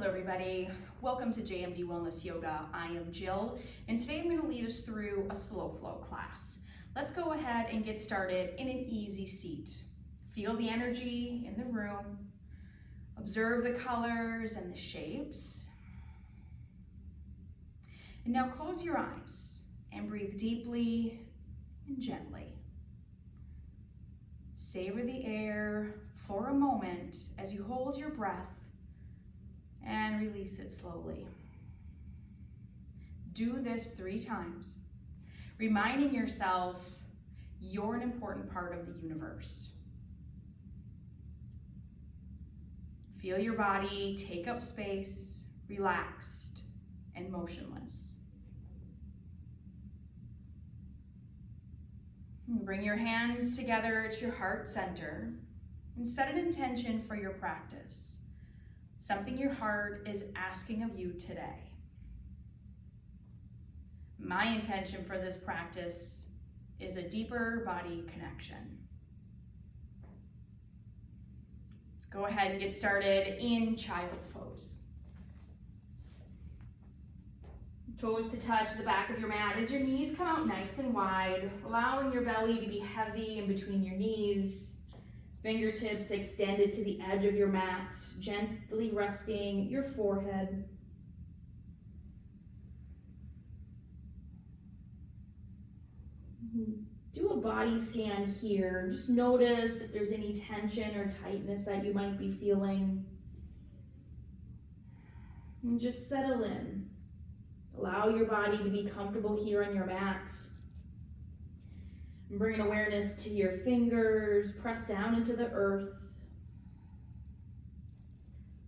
Hello everybody, welcome to JMD Wellness Yoga. I am Jill, and today I'm going to lead us through a slow flow class. Let's go ahead and get started in an easy seat. Feel the energy in the room, observe the colors and the shapes. And now close your eyes and breathe deeply and gently. Savor the air for a moment as you hold your breath and release it slowly. Do this 3 times, reminding yourself you're an important part of the universe. Feel your body take up space, relaxed and motionless. Bring your hands together at your heart center and set an intention for your practice. Something your heart is asking of you today. My intention for this practice is a deeper body connection. Let's go ahead and get started in child's pose. Toes to touch the back of your mat as your knees come out nice and wide, allowing your belly to be heavy in between your knees. Fingertips extended to the edge of your mat, gently resting your forehead. Do a body scan here. Just notice if there's any tension or tightness that you might be feeling. And just settle in. Allow your body to be comfortable here on your mat. Bring awareness to your fingers, press down into the earth.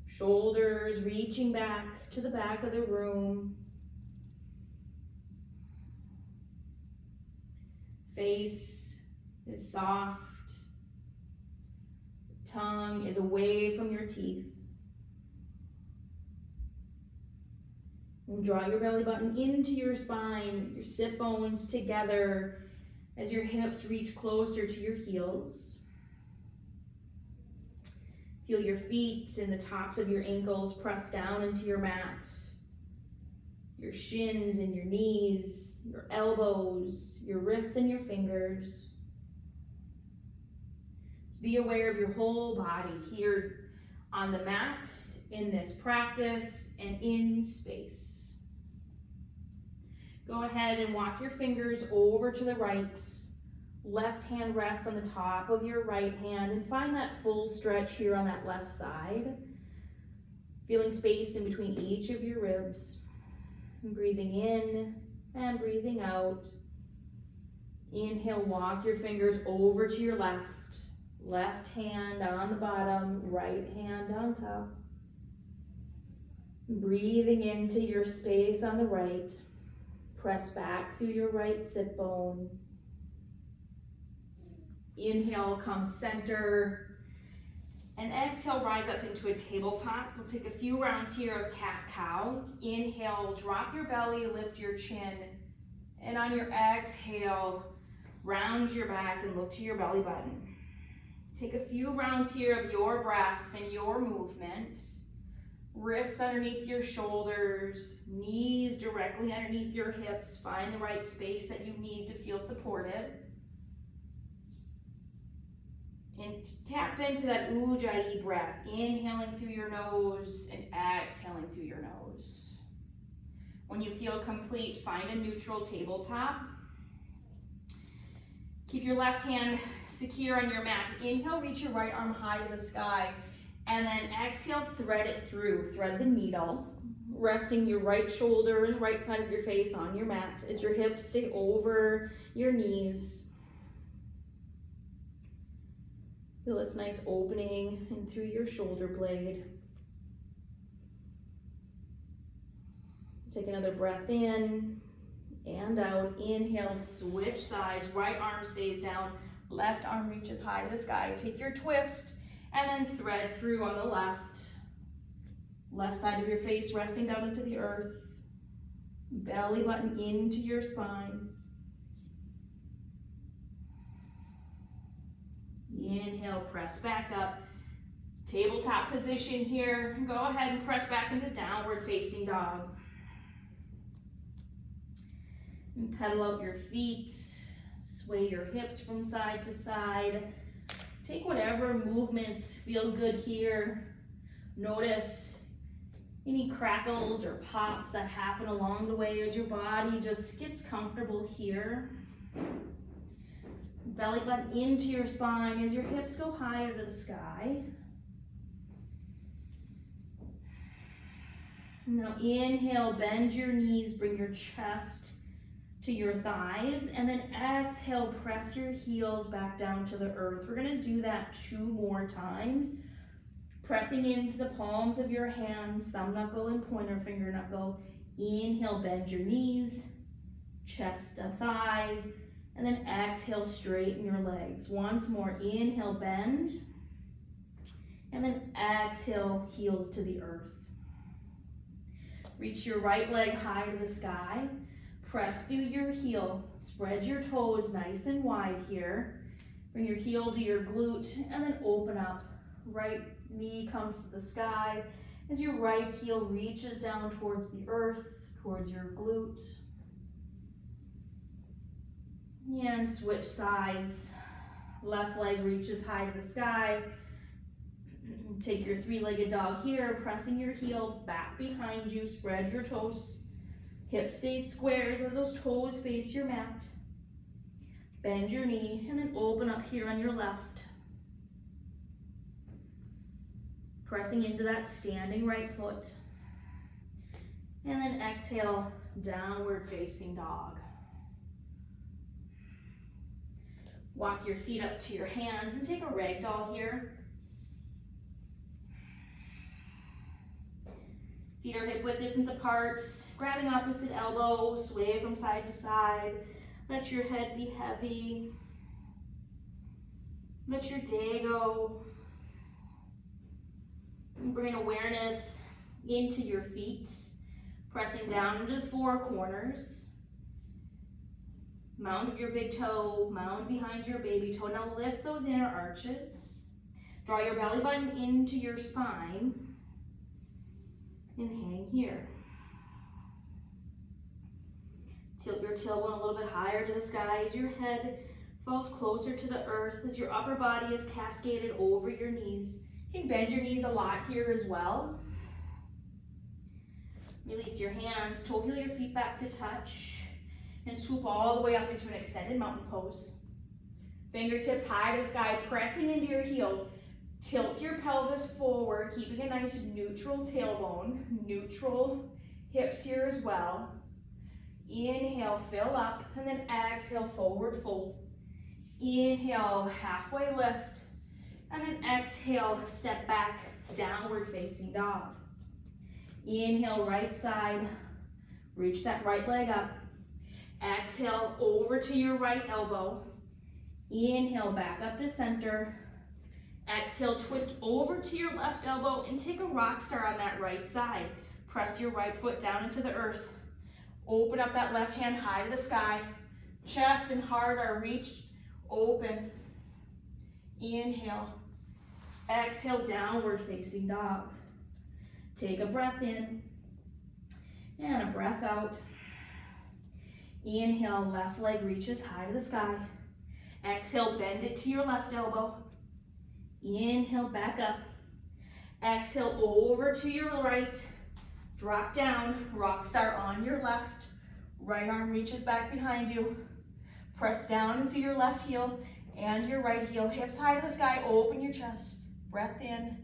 Shoulders reaching back to the back of the room. Face is soft. Tongue is away from your teeth. And draw your belly button into your spine, your sit bones together, as your hips reach closer to your heels. Feel your feet and the tops of your ankles press down into your mat. Your shins and your knees, your elbows, your wrists and your fingers. Just be aware of your whole body here on the mat, in this practice, and in space. Go ahead and walk your fingers over to the right. Left hand rests on the top of your right hand, and find that full stretch here on that left side. Feeling space in between each of your ribs. And breathing in and breathing out. Inhale, walk your fingers over to your left. Left hand on the bottom, right hand on top. Breathing into your space on the right. Press back through your right sit bone. Inhale, come center. And exhale, rise up into a tabletop. We'll take a few rounds here of cat-cow. Inhale, drop your belly, lift your chin. And on your exhale, round your back and look to your belly button. Take a few rounds here of your breath and your movement. Wrists underneath your shoulders, knees directly underneath your hips. Find the right space that you need to feel supported. And tap into that Ujjayi breath, inhaling through your nose and exhaling through your nose. When you feel complete, find a neutral tabletop. Keep your left hand secure on your mat. Inhale, reach your right arm high to the sky. And then exhale, thread it through. Thread the needle, resting your right shoulder and right side of your face on your mat as your hips stay over your knees. Feel this nice opening in through your shoulder blade. Take another breath in and out. Inhale, switch sides. Right arm stays down. Left arm reaches high to the sky. Take your twist and then thread through on the left. Left side of your face resting down into the earth. Belly button into your spine. Inhale, press back up. Tabletop position here. Go ahead and press back into downward facing dog. And pedal out your feet. Sway your hips from side to side. Take whatever movements feel good here. Notice any crackles or pops that happen along the way as your body just gets comfortable here. Belly button into your spine as your hips go higher to the sky. Now inhale, bend your knees, bring your chest to your thighs, and then exhale, press your heels back down to the earth. We're gonna do that 2 more times. Pressing into the palms of your hands, thumb knuckle and pointer finger knuckle. Inhale, bend your knees, chest to thighs, and then exhale, straighten your legs. Once more, inhale, bend, and then exhale, heels to the earth. Reach your right leg high to the sky. Press through your heel. Spread your toes nice and wide here. Bring your heel to your glute and then open up. Right knee comes to the sky as your right heel reaches down towards the earth, towards your glute. And switch sides. Left leg reaches high to the sky. Take your 3-legged dog here, pressing your heel back behind you. Spread your toes. Hips stay squared as those toes face your mat. Bend your knee and then open up here on your left. Pressing into that standing right foot. And then exhale, downward facing dog. Walk your feet up to your hands and take a ragdoll here. Feet are hip width distance apart, grabbing opposite elbow, sway from side to side. Let your head be heavy. Let your day go. And bring awareness into your feet, pressing down into the 4 corners. Mound your big toe, mound behind your baby toe. Now lift those inner arches. Draw your belly button into your spine. And hang here. Tilt your tailbone a little bit higher to the sky as your head falls closer to the earth, as your upper body is cascaded over your knees. You can bend your knees a lot here as well. Release your hands, toe heel your feet back to touch, and swoop all the way up into an extended mountain pose. Fingertips high to the sky, pressing into your heels. Tilt your pelvis forward, keeping a nice neutral tailbone, neutral hips here as well. Inhale, fill up, and then exhale, forward fold. Inhale, halfway lift, and then exhale, step back, downward facing dog. Inhale, right side, reach that right leg up. Exhale, over to your right elbow. Inhale, back up to center. Exhale, twist over to your left elbow and take a rock star on that right side. Press your right foot down into the earth. Open up that left hand high to the sky. Chest and heart are reached open. Inhale. Exhale, downward facing dog. Take a breath in and a breath out. Inhale, left leg reaches high to the sky. Exhale, bend it to your left elbow. Inhale, back up. Exhale, over to your right. Drop down, rock star on your left. Right arm reaches back behind you. Press down into your left heel and your right heel. Hips high to the sky, open your chest. Breath in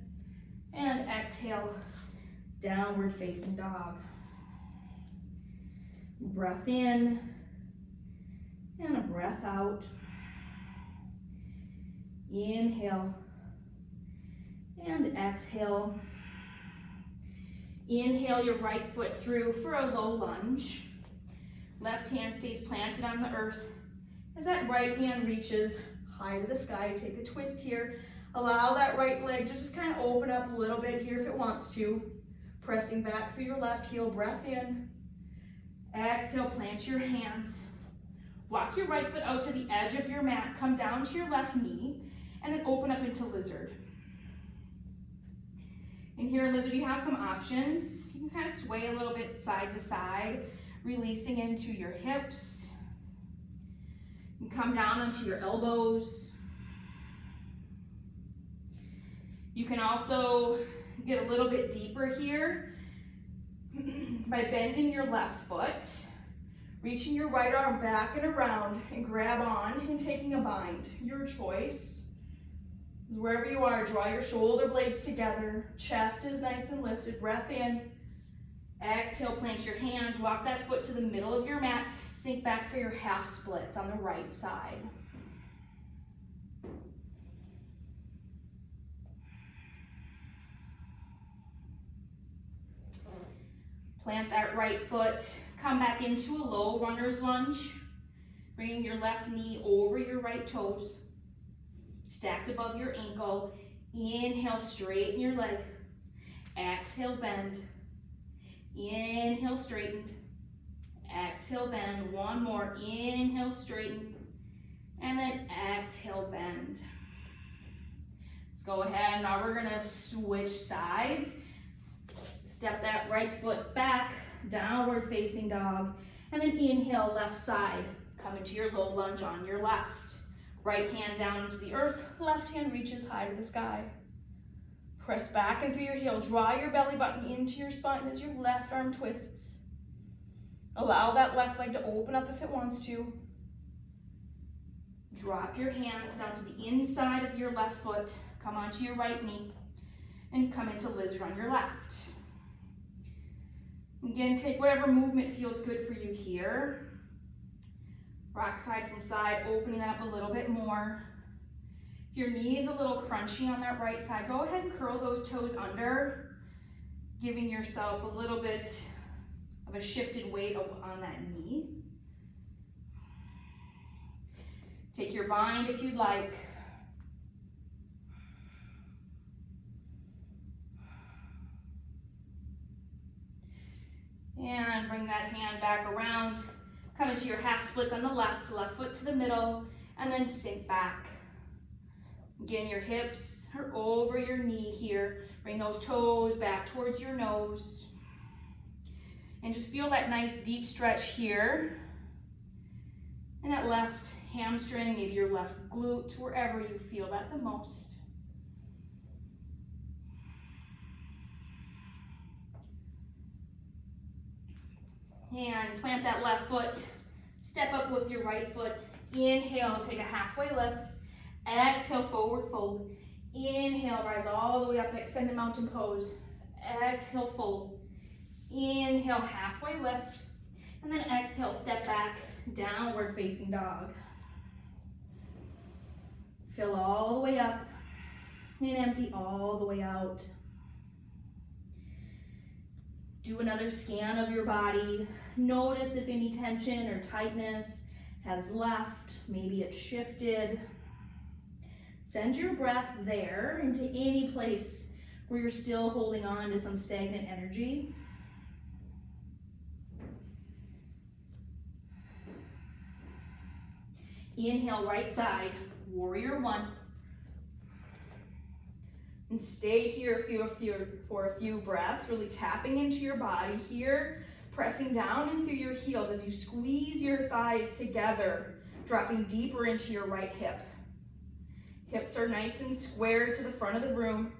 and exhale, downward facing dog. Breath in and a breath out. Inhale and exhale. Inhale your right foot through for a low lunge. Left hand stays planted on the earth. As that right hand reaches high to the sky, take a twist here. Allow that right leg to just kind of open up a little bit here if it wants to. Pressing back for your left heel, breath in. Exhale, plant your hands. Walk your right foot out to the edge of your mat. Come down to your left knee and then open up into lizard. And here in Lizard, you have some options. You can kind of sway a little bit side to side, releasing into your hips. You can come down onto your elbows. You can also get a little bit deeper here by bending your left foot, reaching your right arm back and around and grab on and taking a bind. Your choice. Wherever you are, draw your shoulder blades together. Chest is nice and lifted. Breath in. Exhale, plant your hands. Walk that foot to the middle of your mat. Sink back for your half splits on the right side. Plant that right foot. Come back into a low runner's lunge. Bringing your left knee over your right toes. Stacked above your ankle. Inhale, straighten your leg. Exhale, bend. Inhale, straighten. Exhale, bend. One more. Inhale, straighten. And then exhale, bend. Let's go ahead. Now we're gonna switch sides. Step that right foot back, downward facing dog. And then inhale, left side. Come into your low lunge on your left. Right hand down into the earth, left hand reaches high to the sky. Press back and through your heel, draw your belly button into your spine as your left arm twists. Allow that left leg to open up if it wants to. Drop your hands down to the inside of your left foot, come onto your right knee, and come into lizard on your left. Again, take whatever movement feels good for you here. Rock side from side, opening that up a little bit more. If your knee is a little crunchy on that right side, go ahead and curl those toes under, giving yourself a little bit of a shifted weight on that knee. Take your bind if you'd like. And bring that hand back around. Come into your half splits on the left foot to the middle, and then sink back. Again, your hips are over your knee here. Bring those toes back towards your nose. And just feel that nice deep stretch here. And that left hamstring, maybe your left glute, wherever you feel that the most. And plant that left foot, step up with your right foot. Inhale, take a halfway lift. Exhale, forward fold. Inhale, rise all the way up, extended mountain pose. Exhale, fold. Inhale, halfway lift. And then exhale, step back, downward facing dog. Fill all the way up and empty all the way out. Do another scan of your body. Notice if any tension or tightness has left. Maybe it's shifted. Send your breath there into any place where you're still holding on to some stagnant energy. Inhale, right side, warrior one. And stay here for a few breaths, really tapping into your body here, pressing down in through your heels as you squeeze your thighs together, dropping deeper into your right hip. Hips are nice and square to the front of the room.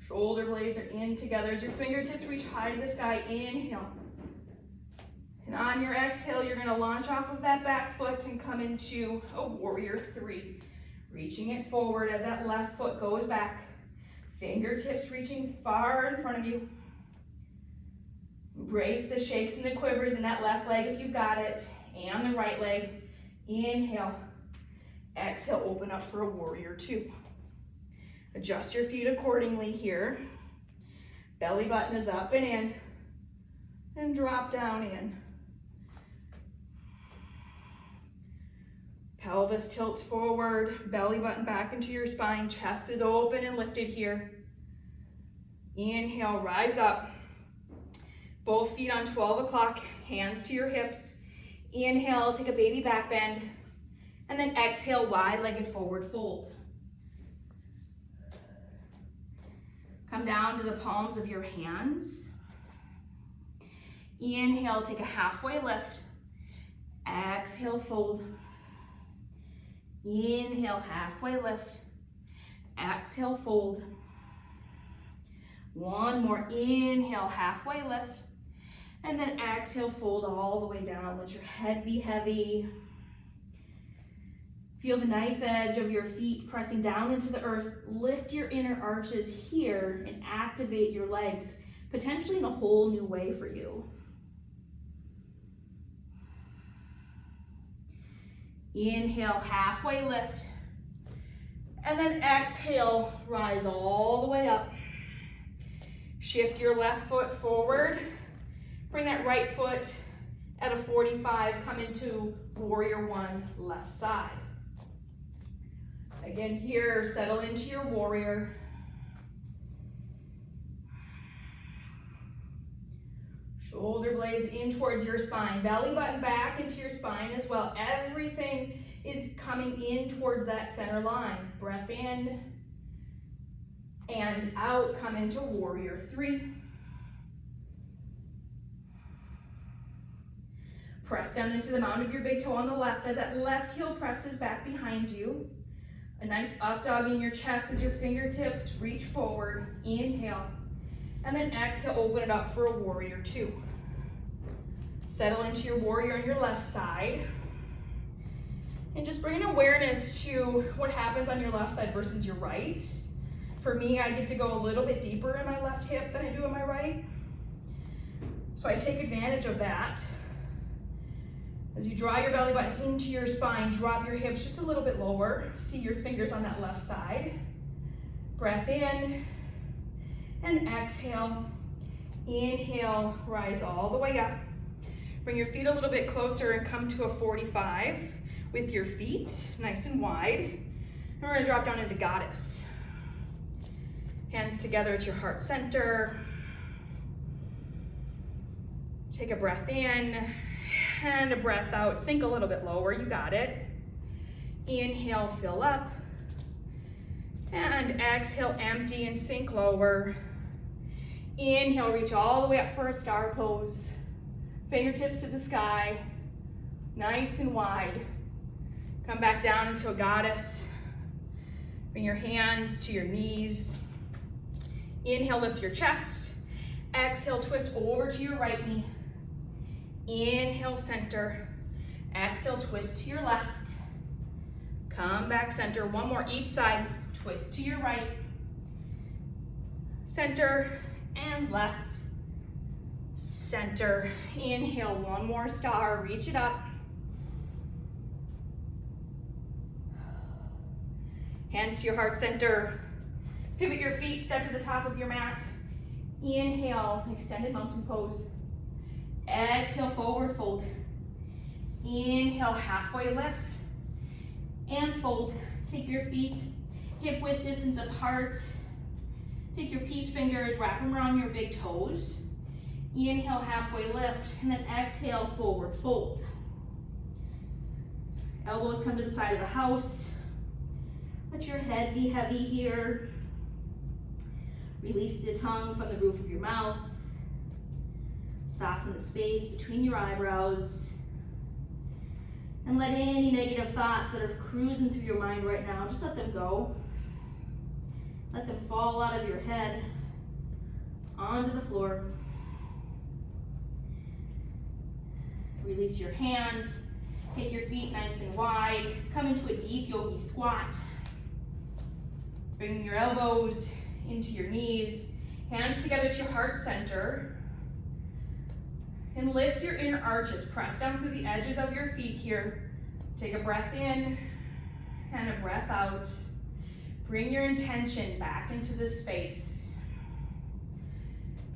Shoulder blades are in together as your fingertips reach high to the sky. Inhale. And on your exhale, you're gonna launch off of that back foot and come into a warrior three. Reaching it forward as that left foot goes back. Fingertips reaching far in front of you. Embrace the shakes and the quivers in that left leg if you've got it, and the right leg. Inhale. Exhale, open up for a warrior two. Adjust your feet accordingly here. Belly button is up and in, and drop down in. Pelvis tilts forward, belly button back into your spine, chest is open and lifted here. Inhale, rise up. Both feet on 12 o'clock, hands to your hips. Inhale, take a baby back bend. And then exhale, wide-legged forward fold. Come down to the palms of your hands. Inhale, take a halfway lift. Exhale, fold. Inhale, halfway lift. Exhale, fold. One more. Inhale, halfway lift. And then exhale, fold all the way down. Let your head be heavy. Feel the knife edge of your feet pressing down into the earth. Lift your inner arches here and activate your legs, potentially in a whole new way for you. Inhale, halfway lift. And then exhale, rise all the way up. Shift your left foot forward. Bring that right foot at a 45. Come into warrior one, left side. Again here, settle into your warrior. Shoulder blades in towards your spine. Belly button back into your spine as well. Everything is coming in towards that center line. Breath in and out. Come into warrior three. Press down into the mound of your big toe on the left as that left heel presses back behind you. A nice up dog in your chest as your fingertips reach forward. Inhale. And then exhale, open it up for a warrior two. Settle into your warrior on your left side. And just bring an awareness to what happens on your left side versus your right. For me, I get to go a little bit deeper in my left hip than I do in my right. So I take advantage of that. As you draw your belly button into your spine, drop your hips just a little bit lower. See your fingers on that left side. Breath in and exhale. Inhale, rise all the way up. Bring your feet a little bit closer and come to a 45 with your feet nice and wide. And we're gonna drop down into goddess. Hands together at your heart center. Take a breath in. And a breath out, sink a little bit lower, you got it. Inhale, fill up. And exhale, empty and sink lower. Inhale, reach all the way up for a star pose. Fingertips to the sky, nice and wide. Come back down into a goddess. Bring your hands to your knees. Inhale, lift your chest. Exhale, twist over to your right knee. Inhale, center. Exhale, twist to your left. Come back center. One more each side. Twist to your right. Center and left. Center. Inhale, one more star. Reach it up. Hands to your heart center. Pivot your feet, step to the top of your mat. Inhale, extended mountain pose. Exhale, forward fold. Inhale, halfway lift. And fold. Take your feet hip width distance apart. Take your peace fingers, wrap them around your big toes. Inhale, halfway lift. And then exhale, forward fold. Elbows come to the side of the house. Let your head be heavy here. Release the tongue from the roof of your mouth. Soften the space between your eyebrows. And let any negative thoughts that are cruising through your mind right now, just let them go. Let them fall out of your head onto the floor. Release your hands. Take your feet nice and wide. Come into a deep yogi squat. Bringing your elbows into your knees. Hands together at your heart center. And lift your inner arches. Press down through the edges of your feet here. Take a breath in and a breath out. Bring your intention back into this space.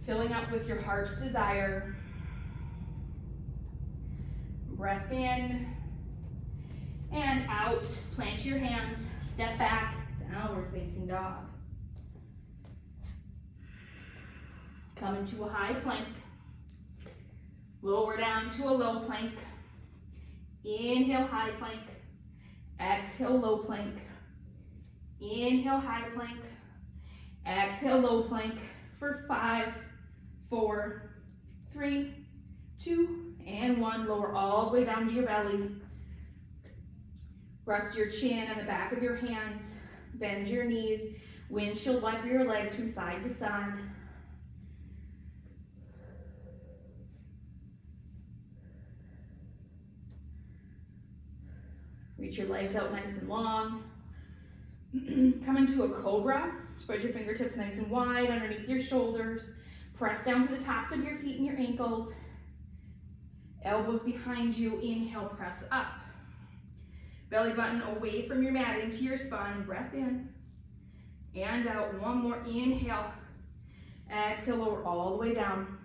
Filling up with your heart's desire. Breath in and out. Plant your hands. Step back. Downward facing dog. Come into a high plank. Lower down to a low plank. Inhale, high plank. Exhale, low plank. Inhale, high plank. Exhale, low plank for 5, 4, 3, 2, and 1. Lower all the way down to your belly. Rest your chin on the back of your hands. Bend your knees. Windshield wiper your legs from side to side. Reach your legs out nice and long. Come into a cobra. Spread your fingertips nice and wide underneath your shoulders. Press down to the tops of your feet and your ankles. Elbows behind you. Inhale, press up. Belly button away from your mat into your spine. Breath in and out. One more. Inhale. Exhale, lower all the way down.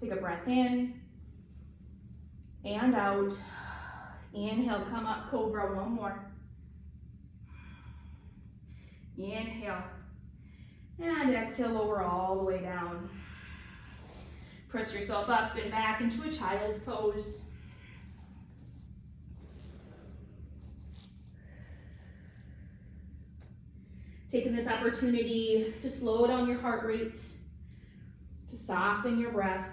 Take a breath in and out. Inhale, come up, cobra. One more. Inhale. And exhale, lower all the way down. Press yourself up and back into a child's pose. Taking this opportunity to slow down your heart rate, to soften your breath.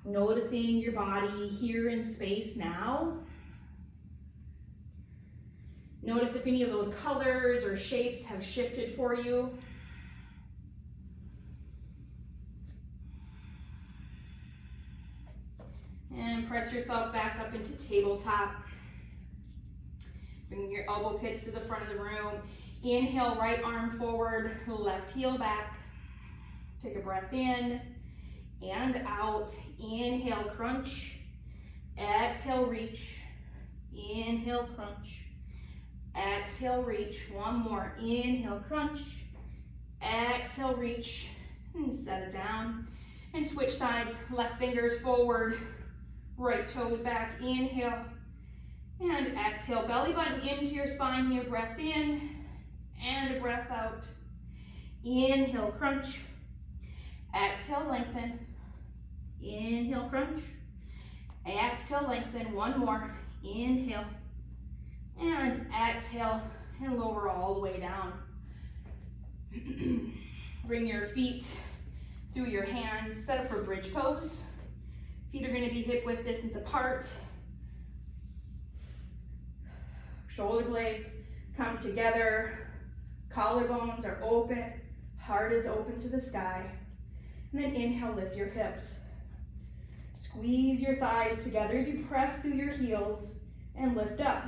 Noticing your body here in space now. Notice if any of those colors or shapes have shifted for you. And press yourself back up into tabletop. Bring your elbow pits to the front of the room. Inhale, right arm forward, left heel back. Take a breath in and out. Inhale, crunch. Exhale, reach. Inhale, crunch. Exhale, reach. One more. Inhale, crunch. Exhale, reach. And set it down. And switch sides. Left fingers forward. Right toes back. Inhale. And exhale. Belly button into your spine here. Breath in. And a breath out. Inhale, crunch. Exhale, lengthen. Inhale, crunch. Exhale, lengthen. One more. Inhale. And exhale. And lower all the way down. Bring your feet through your hands. Set up for bridge pose. Feet are going to be hip width distance apart. Shoulder blades come together. Collarbones are open. Heart is open to the sky. And then inhale, lift your hips. Squeeze your thighs together as you press through your heels and lift up.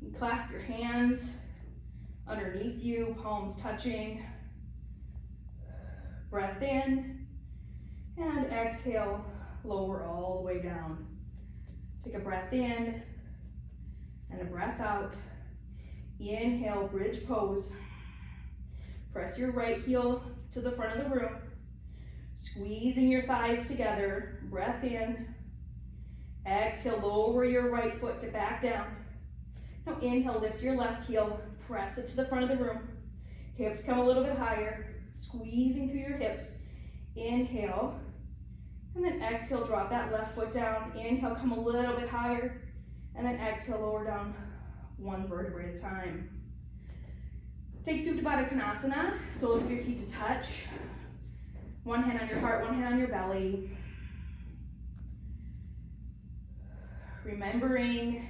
You clasp your hands underneath you, palms touching. Breath in and exhale, lower all the way down. Take a breath in and a breath out. Inhale, bridge pose. Press your right heel to the front of the room. Squeezing your thighs together. Breath in. Exhale, lower your right foot to back down. Now inhale, lift your left heel. Press it to the front of the room. Hips come a little bit higher. Squeezing through your hips. Inhale. And then exhale, drop that left foot down. Inhale, come a little bit higher. And then exhale, lower down one vertebrae at a time. Take Supta Baddha Konasana, soles of your feet to touch. One hand on your heart, one hand on your belly. Remembering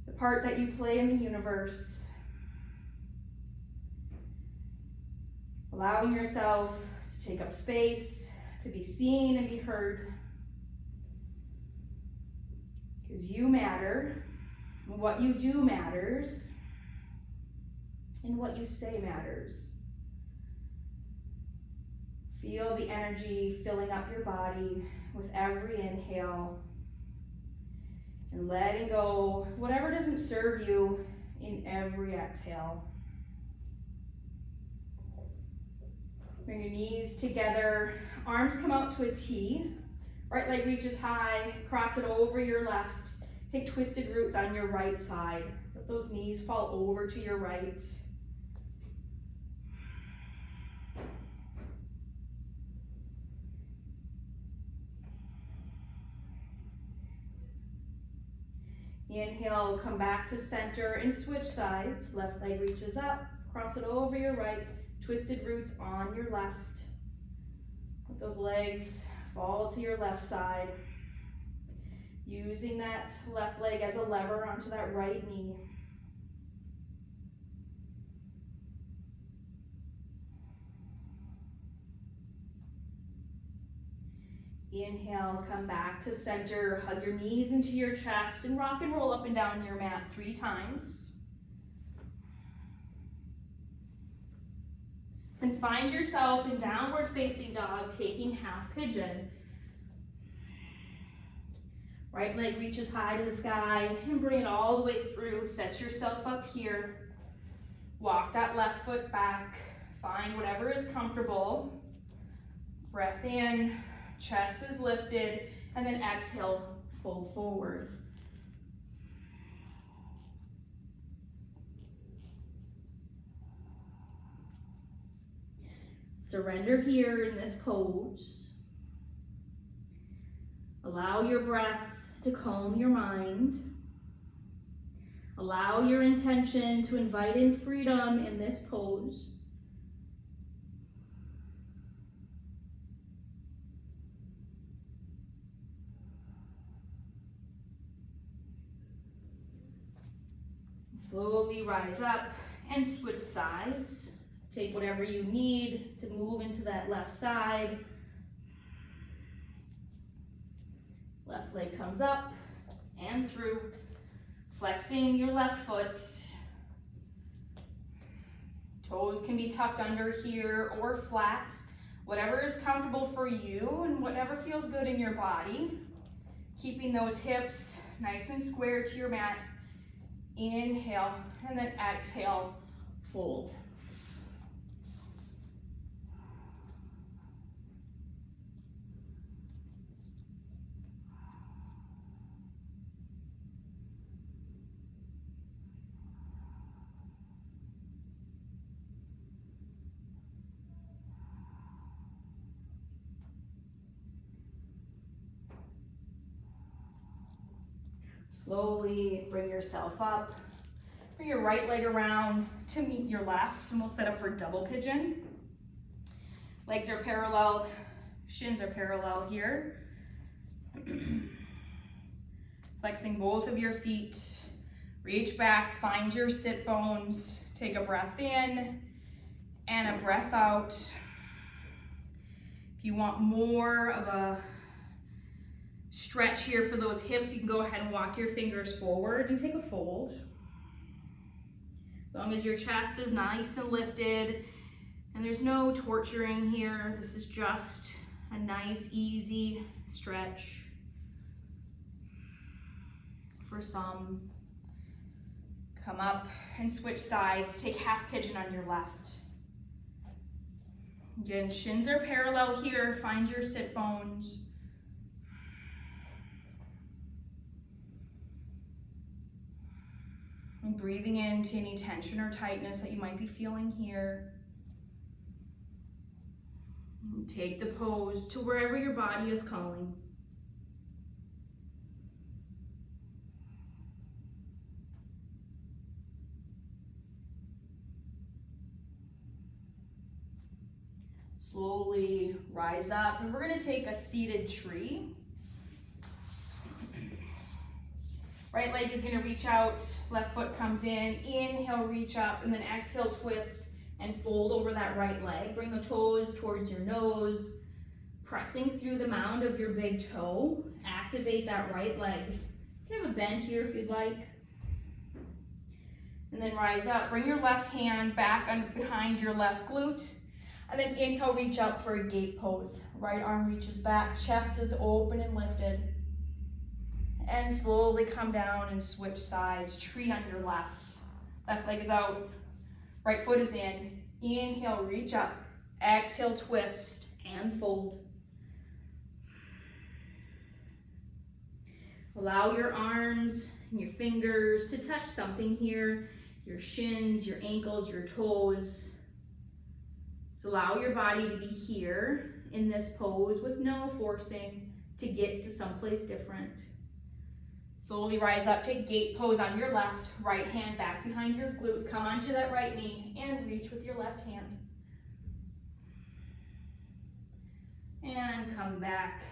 the part that you play in the universe. Allowing yourself to take up space, to be seen and be heard. Because you matter, what you do matters, and what you say matters. Feel the energy filling up your body with every inhale, and letting go of whatever doesn't serve you in every exhale. Bring your knees together, arms come out to a T. Right leg reaches high, cross it over your left. Take twisted roots on your right side. Let those knees fall over to your right. Inhale, come back to center and switch sides. Left leg reaches up, cross it over your right, twisted roots on your left. Let those legs fall to your left side. Using that left leg as a lever onto that right knee. Inhale, come back to center, hug your knees into your chest and rock and roll up and down your mat 3 times. Then find yourself in downward facing dog, taking half pigeon. Right leg reaches high to the sky and bring it all the way through. Set yourself up here. Walk that left foot back. Find whatever is comfortable. Breath in. Chest is lifted, and then exhale, fold forward. Surrender here in this pose. Allow your breath to calm your mind. Allow your intention to invite in freedom in this pose. Slowly rise up and switch sides. Take whatever you need to move into that left side. Left leg comes up and through, flexing your left foot. Toes can be tucked under here or flat. Whatever is comfortable for you and whatever feels good in your body. Keeping those hips nice and square to your mat. Inhale, and then exhale, fold. Slowly bring yourself up. Bring your right leg around to meet your left, and we'll set up for double pigeon. Legs are parallel, shins are parallel here. Flexing both of your feet. Reach back, find your sit bones. Take a breath in and a breath out. If you want more of a stretch here for those hips, you can go ahead and walk your fingers forward and take a fold. As long as your chest is nice and lifted and there's no torturing here, this is just a nice, easy stretch. For some, come up and switch sides. Take half pigeon on your left. Again, shins are parallel here. Find your sit bones. And breathing into any tension or tightness that you might be feeling here. And take the pose to wherever your body is calling. Slowly rise up, and we're going to take a seated tree. Right leg is going to reach out, left foot comes in, inhale, reach up, and then exhale, twist and fold over that right leg. Bring the toes towards your nose, pressing through the mound of your big toe. Activate that right leg. You can have a bend here if you'd like. And then rise up, bring your left hand back behind your left glute, and then inhale, reach up for a gate pose. Right arm reaches back, chest is open and lifted. And slowly come down and switch sides. Tree on your left. Left leg is out. Right foot is in. Inhale, reach up. Exhale, twist and fold. Allow your arms and your fingers to touch something here. Your shins, your ankles, your toes. So allow your body to be here in this pose with no forcing to get to someplace different. Slowly rise up, take gate pose on your left, right hand back behind your glute, come onto that right knee and reach with your left hand. And come back.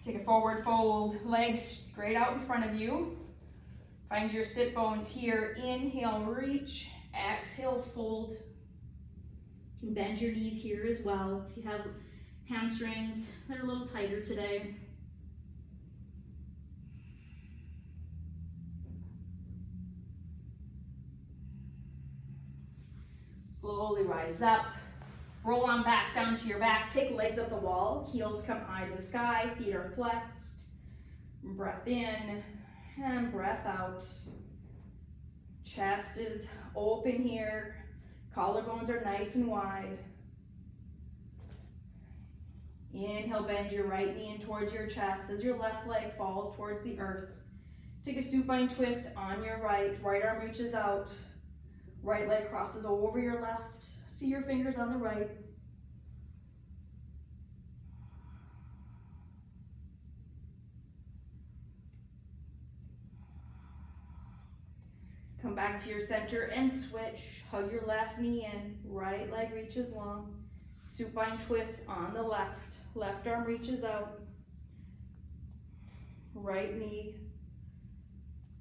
Take a forward fold, legs straight out in front of you. Find your sit bones here. Inhale, reach. Exhale, fold. You can bend your knees here as well if you have hamstrings that are a little tighter today. Slowly rise up. Roll on back down to your back. Take legs up the wall. Heels come high to the sky. Feet are flexed. Breath in and breath out. Chest is open here. Collarbones are nice and wide. Inhale, bend your right knee in towards your chest as your left leg falls towards the earth. Take a supine twist on your right. Right arm reaches out. Right leg crosses over your left. See your fingers on the right. Come back to your center and switch. Hug your left knee in. Right leg reaches long. Supine twist on the left. Left arm reaches out. Right knee.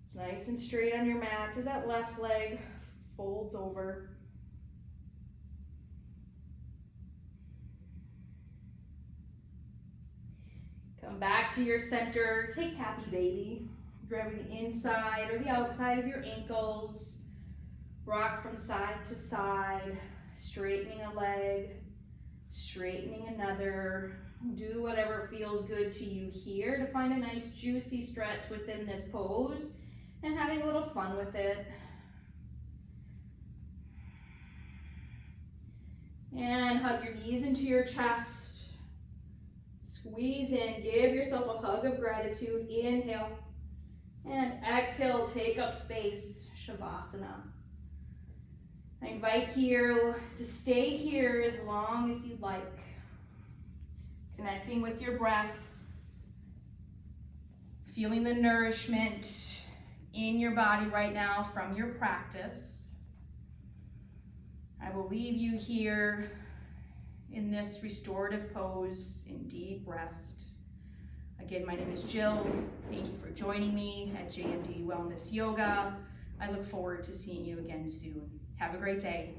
It's nice and straight on your mat as that left leg folds over. Come back to your center. Take happy baby. Grabbing the inside or the outside of your ankles. Rock from side to side. Straightening a leg. Straightening another. Do whatever feels good to you here to find a nice juicy stretch within this pose and having a little fun with it. And hug your knees into your chest. Squeeze in, give yourself a hug of gratitude. Inhale. And exhale, take up space, Shavasana. I invite you to stay here as long as you'd like. Connecting with your breath. Feeling the nourishment in your body right now from your practice. I will leave you here in this restorative pose in deep rest. Again, my name is Jill. Thank you for joining me at JMD Wellness Yoga. I look forward to seeing you again soon. Have a great day.